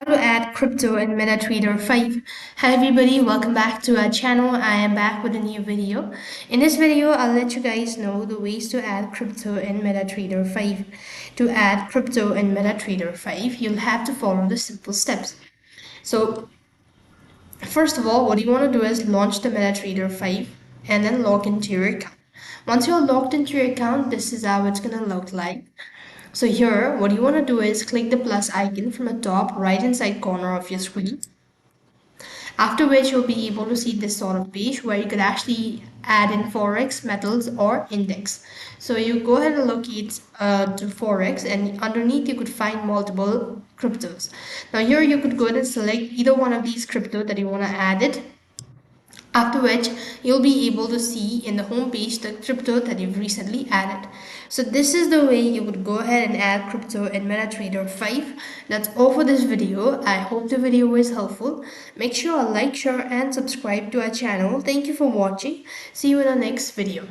To add crypto in MetaTrader 5. Hi everybody, welcome back to our channel. I am back with a new video. In this video, I'll let you guys know the ways to add crypto in MetaTrader 5. To add crypto in MetaTrader 5, you'll have to follow the simple steps. So, first of all, what you want to do is launch the MetaTrader 5 and then log into your account. Once you're logged into your account, this is how it's going to look like. So here, what you want to do is click the plus icon from the top right hand side corner of your screen. After which you'll be able to see this sort of page where you could actually add in forex, metals, or index. So you go ahead and locate to forex, and underneath you could find multiple cryptos. Now here you could go ahead and select either one of these crypto that you want to add it. After which you'll be able to see in the home page the crypto that you've recently added. So this is the way you would go ahead and add crypto in MetaTrader 5. That's all for this video. I hope the video was helpful. Make sure to like, share and subscribe to our channel. Thank you for watching. See you in our next video.